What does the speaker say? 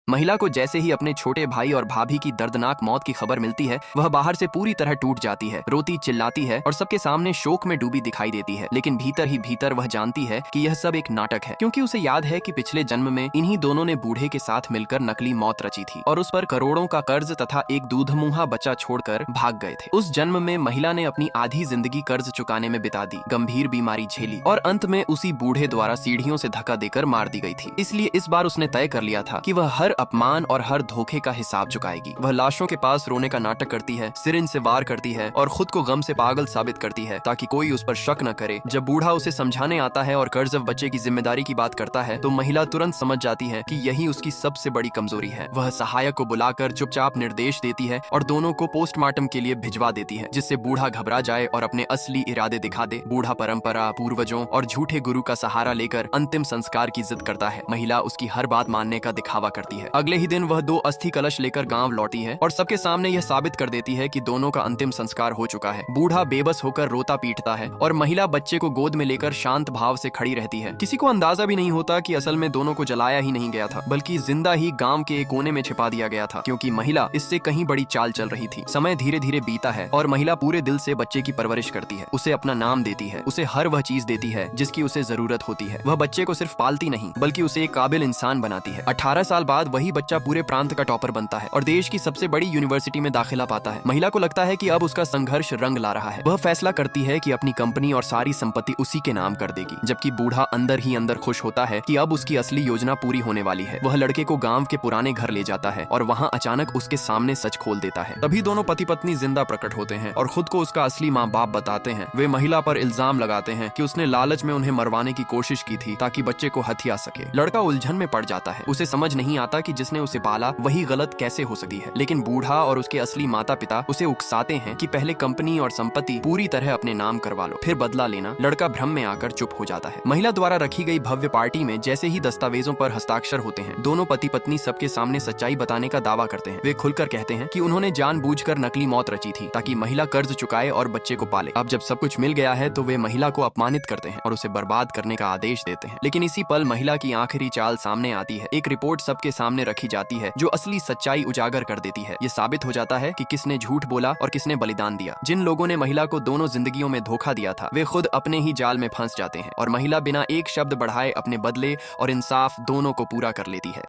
महिला को जैसे ही अपने छोटे भाई और भाभी की दर्दनाक मौत की खबर मिलती है, वह बाहर से पूरी तरह टूट जाती है, रोती चिल्लाती है और सबके सामने शोक में डूबी दिखाई देती है। लेकिन भीतर ही भीतर वह जानती है कि यह सब एक नाटक है, क्योंकि उसे याद है कि पिछले जन्म में इन्हीं दोनों ने बूढ़े के साथ मिलकर नकली मौत रची थी और उस पर करोड़ों का कर्ज तथा एक दूधमुंहा बच्चा छोड़कर भाग गए थे। उस जन्म में महिला ने अपनी आधी जिंदगी कर्ज चुकाने में बिता दी, गंभीर बीमारी झेली और अंत में उसी बूढ़े द्वारा सीढ़ियों से धक्का देकर मार दी गई थी। इसलिए इस बार उसने तय कर लिया था कि वह हर अपमान और हर धोखे का हिसाब चुकाएगी। वह लाशों के पास रोने का नाटक करती है, सिरिंज से वार करती है और खुद को गम से पागल साबित करती है ताकि कोई उस पर शक न करे। जब बूढ़ा उसे समझाने आता है और कर्जव बच्चे की जिम्मेदारी की बात करता है तो महिला तुरंत समझ जाती है कि यही उसकी सबसे बड़ी कमजोरी है। वह सहायक को बुलाकर चुपचाप निर्देश देती है और दोनों को पोस्टमार्टम के लिए भिजवा देती है, जिससे बूढ़ा घबरा जाए और अपने असली इरादे दिखा दे। बूढ़ा परंपरा, पूर्वजों और झूठे गुरु का सहारा लेकर अंतिम संस्कार की जिद करता है। महिला उसकी हर बात मानने का दिखावा करती है। अगले ही दिन वह 2 अस्थि कलश लेकर गांव लौटी है और सबके सामने यह साबित कर देती है कि दोनों का अंतिम संस्कार हो चुका है। बूढ़ा बेबस होकर रोता पीटता है और महिला बच्चे को गोद में लेकर शांत भाव से खड़ी रहती है। किसी को अंदाजा भी नहीं होता कि असल में दोनों को जलाया ही नहीं गया था, बल्कि जिंदा ही गांव के एक कोने में छिपा दिया गया था, क्योंकि महिला इससे कहीं बड़ी चाल चल रही थी। समय धीरे धीरे बीता है और महिला पूरे दिल से बच्चे की परवरिश करती है, उसे अपना नाम देती है, उसे हर वह चीज देती है जिसकी उसे जरूरत होती है। वह बच्चे को सिर्फ पालती नहीं बल्कि उसे एक काबिल इंसान बनाती है। 18 साल बाद वही बच्चा पूरे प्रांत का टॉपर बनता है और देश की सबसे बड़ी यूनिवर्सिटी में दाखिला पाता है। महिला को लगता है कि अब उसका संघर्ष रंग ला रहा है। वह फैसला करती है कि अपनी कंपनी और सारी संपत्ति उसी के नाम कर देगी, जबकि बूढ़ा अंदर ही अंदर खुश होता है कि अब उसकी असली योजना पूरी होने वाली है। वह लड़के को गांव के पुराने घर ले जाता है और वहां अचानक उसके सामने सच खोल देता है। तभी दोनों पति पत्नी जिंदा प्रकट होते हैं और खुद को उसका असली माँ बाप बताते हैं। वे महिला पर इल्जाम लगाते हैं कि उसने लालच में उन्हें मरवाने की कोशिश की थी ताकि बच्चे को हथिया सके। लड़का उलझन में पड़ जाता है, उसे समझ नहीं आता कि जिसने उसे पाला वही गलत कैसे हो सकती है। लेकिन बूढ़ा और उसके असली माता पिता उसे उकसाते हैं कि पहले कंपनी और संपत्ति पूरी तरह अपने नाम करवा लो, फिर बदला लेना। लड़का भ्रम में आकर चुप हो जाता है। महिला द्वारा रखी गई भव्य पार्टी में जैसे ही दस्तावेजों पर हस्ताक्षर होते हैं, दोनों पति पत्नी सबके सामने सच्चाई बताने का दावा करते हैं। वे खुलकर कहते हैं कि उन्होंने जानबूझकर नकली मौत रची थी ताकि महिला कर्ज चुकाए और बच्चे को पाले। अब जब सब कुछ मिल गया है तो वे महिला को अपमानित करते हैं और उसे बर्बाद करने का आदेश देते हैं। लेकिन इसी पल महिला की आखिरी चाल सामने आती है। एक रिपोर्ट सबके सामने रखी जाती है जो असली सच्चाई उजागर कर देती है। ये साबित हो जाता है कि किसने झूठ बोला और किसने बलिदान दिया। जिन लोगों ने महिला को दोनों जिंदगियों में धोखा दिया था, वे खुद अपने ही जाल में फंस जाते हैं और महिला बिना एक शब्द बढ़ाए अपने बदले और इंसाफ दोनों को पूरा कर लेती है।